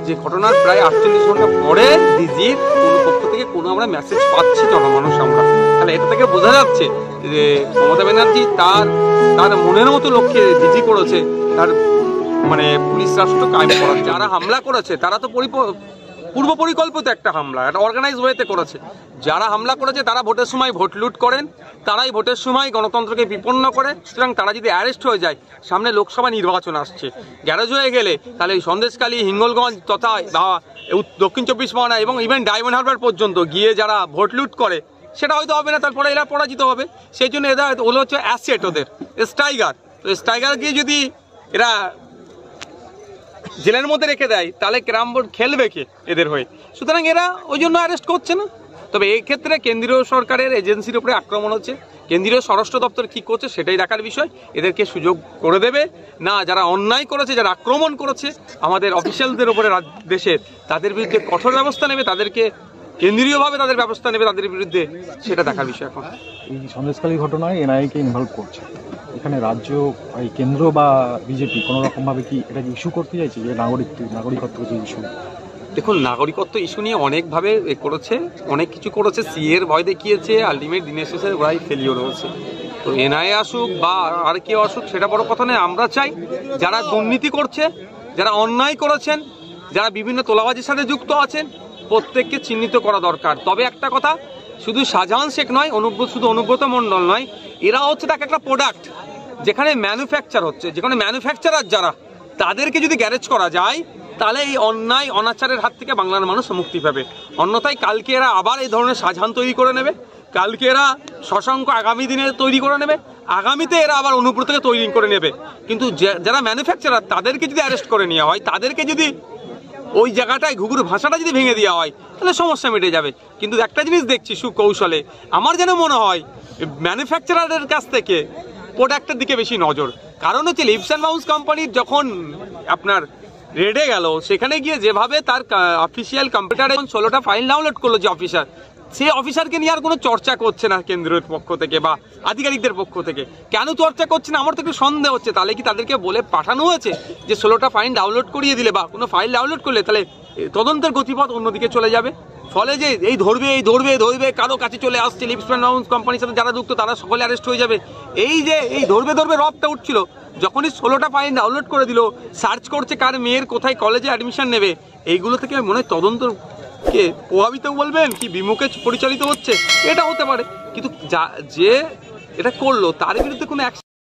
যে ঘটনার প্রায় 48 ঘন্টা পরে ডিজির কোনো পক্ষ থেকে কোনো আমরা মেসেজ পাচ্ছি জনমানুষ আমরা, তাহলে এটা থেকে বোঝা যাচ্ছে যে মমতা ব্যানার্জি তার মনের মতো লক্ষ্যে ডিজি করেছে, তার মানে পুলিশ রাষ্ট্র কায়েম করার। যারা হামলা করেছে তারা তো পূর্ব পরিকল্পিত একটা হামলা, একটা অর্গানাইজ ওয়েতে করেছে। যারা হামলা করেছে তারা ভোটের সময় ভোট লুট করেন, তারাই ভোটের সময় গণতন্ত্রকে বিপন্ন করে। সুতরাং তারা যদি অ্যারেস্ট হয়ে যায়, সামনে লোকসভা নির্বাচন আসছে, গ্যারেজ হয়ে গেলে তাহলে সন্দেশখালী, হিঙ্গলগঞ্জ তথা দক্ষিণ 24 পরগনা এবং ইভেন ডায়মন্ড হারবার পর্যন্ত গিয়ে যারা ভোট লুট করে সেটা হয়তো হবে না, তারপরে এরা পরাজিত হবে। সেই জন্য এরা ওগুলো হচ্ছে অ্যাসেট, ওদের স্ট্রাইগার। তো স্ট্রাইগার গিয়ে যদি এরা জেলের মধ্যে রেখে দেয় তাহলে ক্যারাম বোর্ড খেলবে কে এদের হয়ে? সুতরাং এরা ওই জন্য অ্যারেস্ট করছে না। তবে এই ক্ষেত্রে কেন্দ্রীয় সরকারের এজেন্সির উপরে আক্রমণ হচ্ছে, কেন্দ্রীয় স্বরাষ্ট্র দপ্তর কি করছে সেটাই দেখার বিষয়। এদেরকে সুযোগ করে দেবে না যারা অন্যায় করেছে, যারা আক্রমণ করেছে আমাদের অফিসিয়ালদের উপরে দেশের, তাদের বিরুদ্ধে কঠোর ব্যবস্থা নেবে, তাদেরকে কেন্দ্রীয়ভাবে তাদের ব্যবস্থা নেবে তাদের বিরুদ্ধে, সেটা দেখার বিষয়। এখন এই সন্দেশখালী ঘটনায় এনআইএকে ইনভলভ করছে, এখানে রাজ্য এই কেন্দ্র বা বিজেপি কোনো রকমভাবে কি এটা ইস্যু করতে চাইছে যে নাগরিকত্ব যে ইস্যু? দেখুন, নাগরিকত্ব ইস্যু নিয়ে অনেকভাবে করেছে, অনেক কিছু করেছে, সিএর ভয় দেখিয়েছে, আলটিমেট দিনের শেষে ওরাই ফেলিওর হয়েছে। তো এনআইএ আসুক বা আর কেউ আসুক সেটা বড় কথা নয়। আমরা চাই যারা দুর্নীতি করছে, যারা অন্যায় করেছেন, যারা বিভিন্ন তোলাবাজির সাথে যুক্ত আছেন, প্রত্যেককে চিহ্নিত করা দরকার। তবে একটা কথা, শুধু শাহজাহান শেখ নয়, অনুব্রত মণ্ডল নয়, এরা হচ্ছে তাকে একটা প্রোডাক্ট যেখানে ম্যানুফ্যাকচার হচ্ছে, যেখানে ম্যানুফ্যাকচারার যারা, তাদেরকে যদি গ্যারেজ করা যায় তাহলে এই অন্যায় অনাচারের হাত থেকে বাংলার মানুষ মুক্তি পাবে। অন্যথায় কালকে এরা আবার এই ধরনের শাহজাহান তৈরি করে নেবে, কালকে এরা শশাঙ্ক আগামী দিনে তৈরি করে নেবে, আগামীতে এরা আবার অনুব্রতকে তৈরি করে নেবে। কিন্তু যারা ম্যানুফ্যাকচারার তাদেরকে যদি অ্যারেস্ট করে নেওয়া হয়, তাদেরকে যদি ওই জায়গাটায় ঘুঘুর ভাষাটা যদি ভেঙে দেওয়া হয় তাহলে সমস্যা মিটে যাবে। কিন্তু একটা জিনিস দেখছি সুকৌশলে, আমার যেন মনে হয় ম্যানুফ্যাকচারারের কাছ থেকে প্রোডাক্টের দিকে বেশি নজর। কারণ হচ্ছে লিপস অ্যান্ড মাউস কোম্পানির যখন আপনার রেডে গেল, সেখানে গিয়ে যেভাবে তার অফিসিয়াল কম্পিউটারে 16টা ফাইল ডাউনলোড করলো যে অফিসার, সেই অফিসারকে নিয়ে আর কোনো চর্চা করছে না কেন্দ্রের পক্ষ থেকে বা আধিকারিকদের পক্ষ থেকে। কেন চর্চা করছে না আমার তো একটু সন্দেহ হচ্ছে। তাহলে কি তাদেরকে বলে পাঠানো হয়েছে যে 16টা ফাইল ডাউনলোড করিয়ে দিলে বা কোনো ফাইল ডাউনলোড করলে তাহলে তদন্তের গতিপথ অন্যদিকে চলে যাবে? ফলে যে এই ধরবে কারো কাছে চলে আসছে, লিপস অ্যান্ড মাউস কোম্পানির সাথে যারা যুক্ত তারা সকলে অ্যারেস্ট হয়ে যাবে। এই যে এই ধরবে রবটা উঠছিল, যখনই 16টা ফাইল ডাউনলোড করে দিল, সার্চ করছে কার মেয়ের কোথায় কলেজে অ্যাডমিশন নেবে, এইগুলো থেকে মনে হয় তদন্ত কে প্রভাবিত বলবেন কি বিমুখে পরিচালিত হচ্ছে, এটা হতে পারে। কিন্তু যে এটা করলো তার বিরুদ্ধে কোনো অ্যাকশন